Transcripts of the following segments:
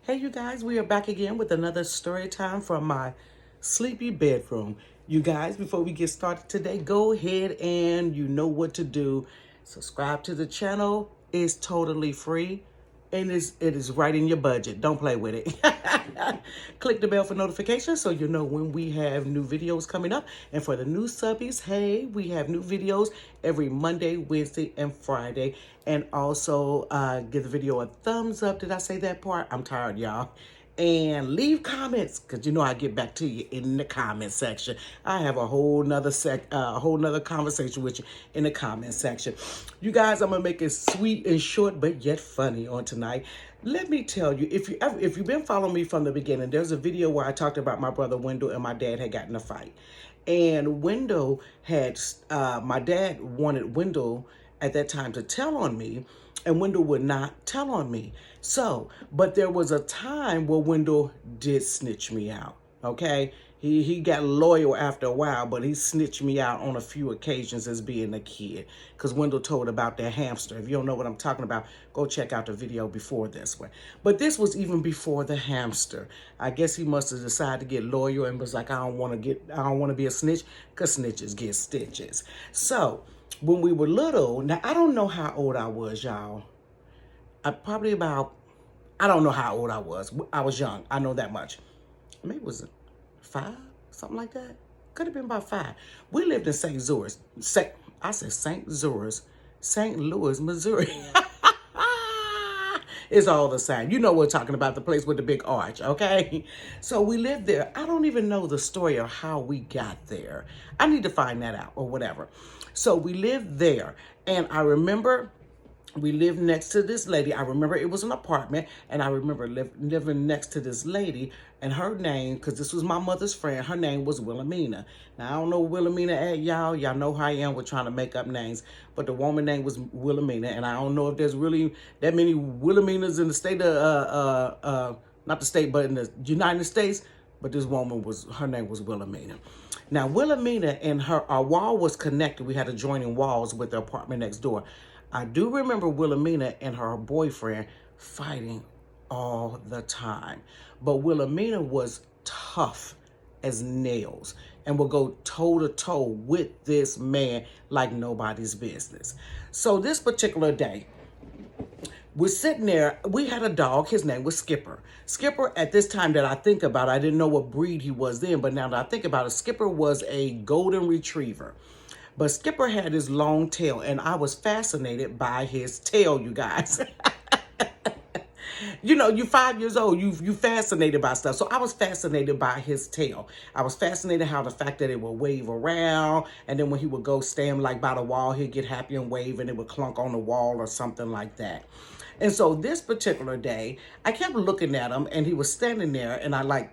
Hey, you guys, we are back again with another story time from my sleepy bedroom. You guys, before we get started today, go ahead and you know what to do. Subscribe to the channel. It's totally free and it is right in your budget. Don't play with it. Click the bell for notifications so you know when we have new videos coming up. And for the new subbies, hey, we have new videos every Monday, Wednesday, and Friday. And also give the video a thumbs up. Did I say that part? I'm tired, y'all. And leave comments, because you know I get back to you in the comment section. I have a whole nother conversation with you in the comment section. You guys, I'm gonna make it sweet and short but yet funny on tonight. Let me tell you, if you've been following me from the beginning, there's a video where I talked about my brother Wendell and my dad had gotten in a fight. And Wendell had my dad wanted Wendell at that time to tell on me, and Wendell would not tell on me. So, but there was a time where Wendell did snitch me out, okay? He got loyal after a while, but he snitched me out on a few occasions as being a kid. Because Wendell told about that hamster. If you don't know what I'm talking about, go check out the video before this one. But this was even before the hamster. I guess he must have decided to get loyal and was like, I don't want to be a snitch, because snitches get stitches. So, when we were little, now I don't know how old I was, y'all. I don't know how old I was. I was young. I know that much. Maybe it was 5, something like that. Could have been about 5. We lived in St. Louis. I said St. Louis, St. Louis, Missouri. It's all the same. You know we're talking about, the place with the big arch, okay? So we lived there. I don't even know the story of how we got there. I need to find that out or whatever. So we lived there. And I remember we lived next to this lady. I remember it was an apartment, and I remember living next to this lady, and her name, because this was my mother's friend, her name was Wilhelmina. Now, I don't know Wilhelmina at y'all. Y'all know how I am with trying to make up names, but the woman name was Wilhelmina, and I don't know if there's really that many Wilhelminas in the state of, not the state, but in the United States, but this woman her name was Wilhelmina. Now, Wilhelmina and our wall was connected. We had adjoining walls with the apartment next door. I do remember Wilhelmina and her boyfriend fighting all the time. But Wilhelmina was tough as nails and would go toe-to-toe with this man like nobody's business. So this particular day, we're sitting there. We had a dog. His name was Skipper. Skipper, at this time that I think about, I didn't know what breed he was then, but now that I think about it, Skipper was a golden retriever. But Skipper had his long tail, and I was fascinated by his tail, you guys. You know, you're 5 years old, you fascinated by stuff. So I was fascinated by his tail. I was fascinated how the fact that it would wave around, and then when he would go stand like by the wall, he'd get happy and wave, and it would clunk on the wall or something like that. And so this particular day, I kept looking at him, and he was standing there, and I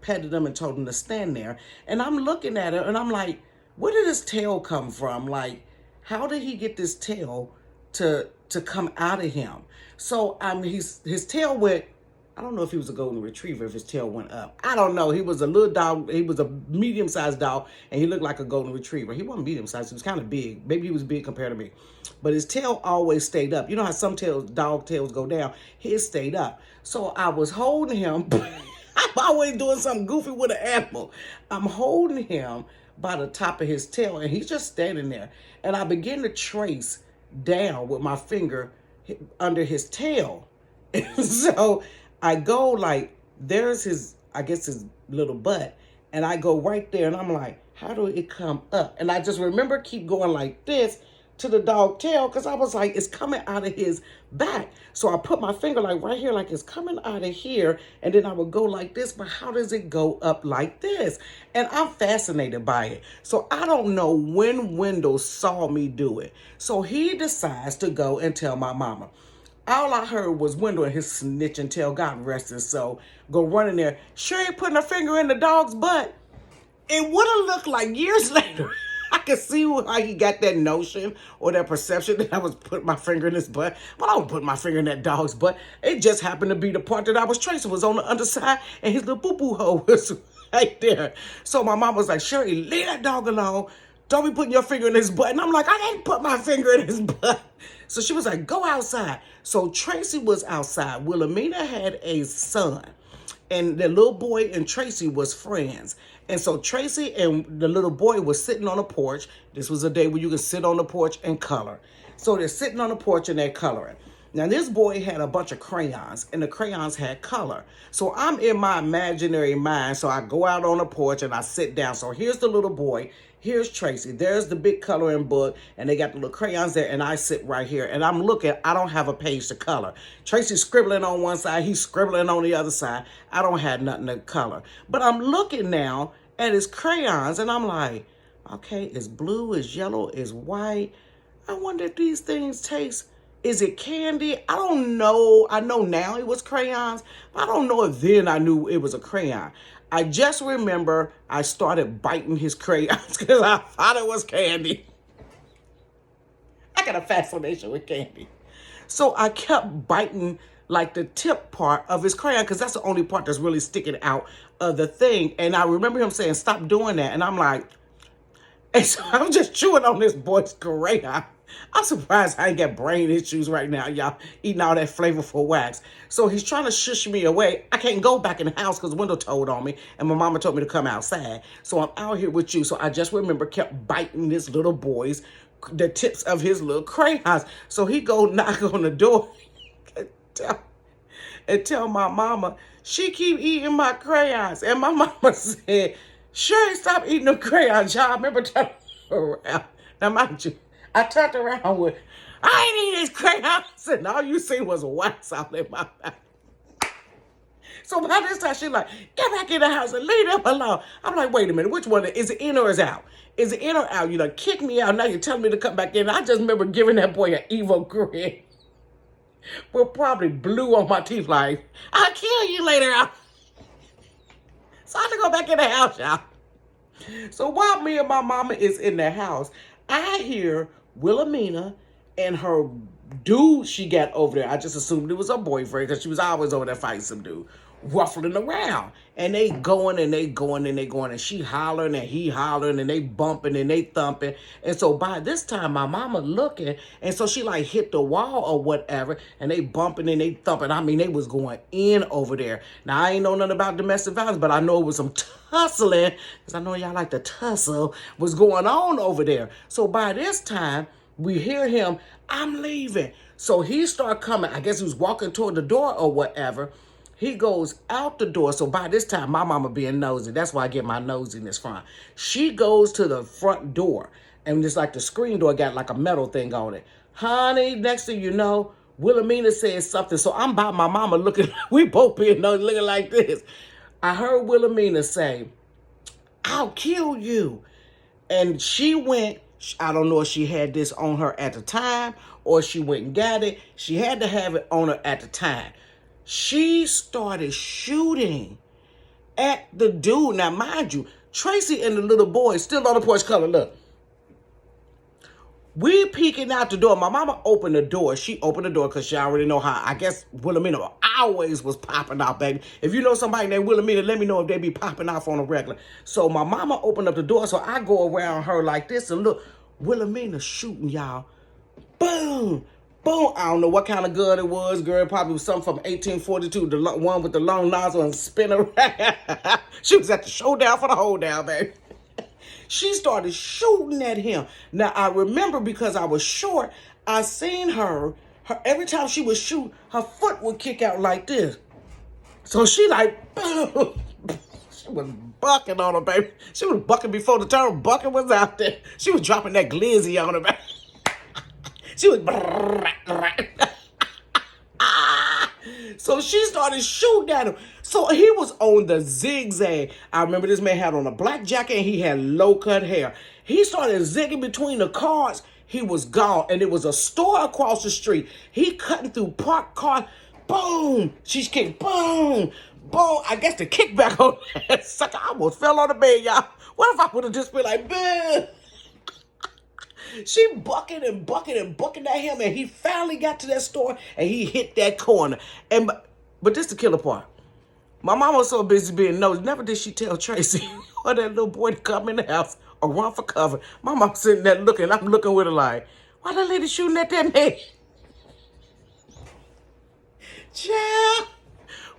petted him and told him to stand there. And I'm looking at him, and I'm like, where did his tail come from? Like, how did he get this tail to come out of him? So his tail went, I don't know if he was a golden retriever, if his tail went up. I don't know. He was a little dog. He was a medium-sized dog, and he looked like a golden retriever. He wasn't medium-sized. He was kind of big. Maybe he was big compared to me. But his tail always stayed up. You know how some dog tails go down? His stayed up. So I was holding him. I'm always doing something goofy with an animal. I'm holding him by the top of his tail, and he's just standing there. And I begin to trace down with my finger under his tail. And so I go like, there's his little butt, and I go right there, and I'm like, how do it come up? And I just remember keep going like this to the dog tail, because I was like, it's coming out of his back. So I put my finger like right here, like it's coming out of here, and then I would go like this, but how does it go up like this? And I'm fascinated by it. So I don't know when Wendell saw me do it. So he decides to go and tell my mama. All I heard was Wendell and his snitching tail, God rest his soul, go running there. Sure ain't putting a finger in the dog's butt. It would have looked like years later. I could see how he got that notion or that perception that I was putting my finger in his butt. But I wasn't putting my finger in that dog's butt. It just happened to be the part that I was tracing was on the underside, and his little boo-boo hole was right there. So my mom was like, Sherry, leave that dog alone. don't be putting your finger in his butt. And I'm like, I didn't put my finger in his butt. So she was like, go outside. So Tracy was outside. Wilhelmina had a son. And the little boy and Tracy was friends. And so Tracy and the little boy was sitting on a porch. This was a day where you could sit on the porch and color. So they're sitting on the porch and they're coloring. Now this boy had a bunch of crayons and the crayons had color. So I'm in my imaginary mind. So I go out on the porch and I sit down. So here's the little boy. Here's Tracy. There's the big coloring book, and they got the little crayons there, and I sit right here, and I'm looking. I don't have a page to color. Tracy's scribbling on one side. He's scribbling on the other side. I don't have nothing to color. But I'm looking now at his crayons, and I'm like, okay, it's blue, it's yellow, it's white. I wonder if these things taste, is it candy? I don't know. I know now it was crayons, but I don't know if then I knew it was a crayon. I just remember I started biting his crayons because I thought it was candy. I got a fascination with candy. So I kept biting like the tip part of his crayon because that's the only part that's really sticking out of the thing. And I remember him saying, stop doing that. And I'm like, and so I'm just chewing on this boy's crayon. I'm surprised I ain't got brain issues right now, y'all, eating all that flavorful wax. So he's trying to shush me away. I can't go back in the house because the window told on me, and my mama told me to come outside. So I'm out here with you. So I just remember kept biting this little boy's, the tips of his little crayons. So he go knock on the door and tell my mama, she keep eating my crayons. And my mama said, sure, stop eating the crayons, y'all. I remember turning around. Now, mind you, I turned around with, I ain't eating these crayons. And all you see was wax out in my mouth. So by this time, she's like, get back in the house and leave them alone. I'm like, wait a minute, which one? Is it in or is out? Is it in or out? You done kicked me out. Now you're telling me to come back in. I just remember giving that boy an evil grin. But probably blew on my teeth like, I'll kill you later. So I had to go back in the house, y'all. So while me and my mama is in the house, I hear Wilhelmina and her dude she got over there. I just assumed it was her boyfriend because she was always over there fighting some dude, ruffling around. And they going and they going and they going. And she hollering and he hollering and they bumping and they thumping. And so by this time, my mama looking. And so she like hit the wall or whatever. And they bumping and they thumping. I mean, they was going in over there. Now, I ain't know nothing about domestic violence, but I know it was some tussling, because I know y'all like to tussle, was going on over there. So by this time, we hear him, I'm leaving. So he started coming. I guess he was walking toward the door or whatever. He goes out the door. So by this time, my mama being nosy. That's why I get my nosiness from. She goes to the front door. And just like the screen door got like a metal thing on it. Honey, next thing you know, Wilhelmina says something. So I'm by my mama looking. We both being nosy looking like this. I heard Wilhelmina say, I'll kill you. And she went, I don't know if she had this on her at the time or she went and got it. She had to have it on her at the time. She started shooting at the dude. Now, mind you, Tracy and the little boy still on the porch color. Look. We peeking out the door. My mama opened the door. She opened the door because she already know how. I guess Wilhelmina always was popping out, baby. If you know somebody named Wilhelmina, let me know if they be popping off on a regular. So my mama opened up the door. So I go around her like this and look. Wilhelmina shooting, y'all. Boom. Boom. I don't know what kind of gun it was. Girl, probably was something from 1842. The one with the long nozzle and spin around. She was at the showdown for the hold down, baby. She started shooting at him. Now, I remember because I was short, I seen her every time she would shoot, her foot would kick out like this. So she like, boom. She was bucking on her, baby. She was bucking before the term bucking was out there. She was dropping that glizzy on her, baby. She was, so she started shooting at him. So he was on the zigzag. I remember this man had on a black jacket and he had low-cut hair. He started zigging between the cars. He was gone. And it was a store across the street. He cutting through parked cars. Boom. She's kicked. Boom. Boom. I guess the kickback on that sucker. I almost fell on the bed, y'all. What if I would have just been like, boom? She bucking and bucking and bucking at him. And he finally got to that store and he hit that corner. But this the killer part. My mama was so busy being nosy. Never did she tell Tracy or that little boy to come in the house or run for cover. My mom sitting there looking. I'm looking with her like, why that lady shooting at that man? Child.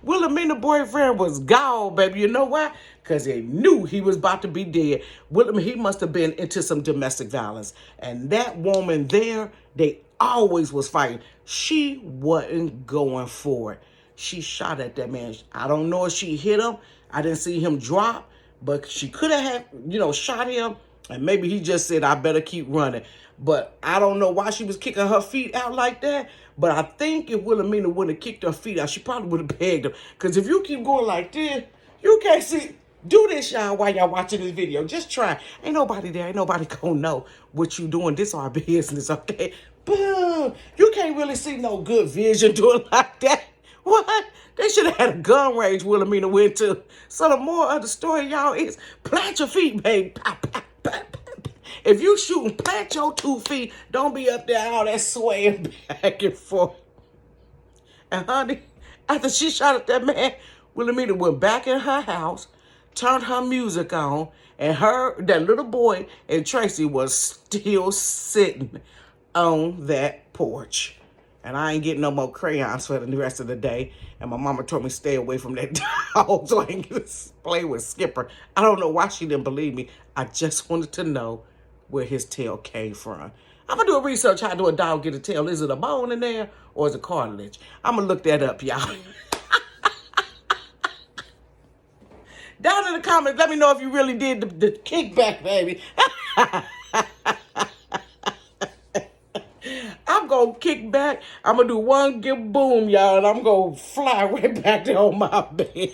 Wilhelmina boyfriend was gone, baby. You know why? Because he knew he was about to be dead. He must have been into some domestic violence. And that woman there, they always was fighting. She wasn't going for it. She shot at that man. I don't know if she hit him. I didn't see him drop. But she could have shot him. And maybe he just said, I better keep running. But I don't know why she was kicking her feet out like that. But I think if Wilhelmina wouldn't have kicked her feet out, she probably would have pegged him. Because if you keep going like this, you can't see. Do this, y'all, while y'all watching this video. Just try. Ain't nobody there. Ain't nobody gonna know what you doing. This our business, okay? Boom. You can't really see no good vision doing like that. What? They should have had a gun range Wilhelmina went to. So the moral of the story, y'all, is plant your feet, baby. Pop, pop, pop, pop. If you shooting, plant your 2 feet. Don't be up there all that swaying back and forth. And honey, after she shot at that man, Wilhelmina went back in her house, turned her music on, and that little boy and Tracy was still sitting on that porch. And I ain't getting no more crayons for the rest of the day. And my mama told me stay away from that dog so I ain't get to play with Skipper. I don't know why she didn't believe me. I just wanted to know where his tail came from. I'm going to do a research how do a dog get a tail. Is it a bone in there or is it cartilage? I'm going to look that up, y'all. Down in the comments, let me know if you really did the kickback, baby. I'm going to kick back. I'm going to do one give boom, y'all, and I'm going to fly right back there on my bed.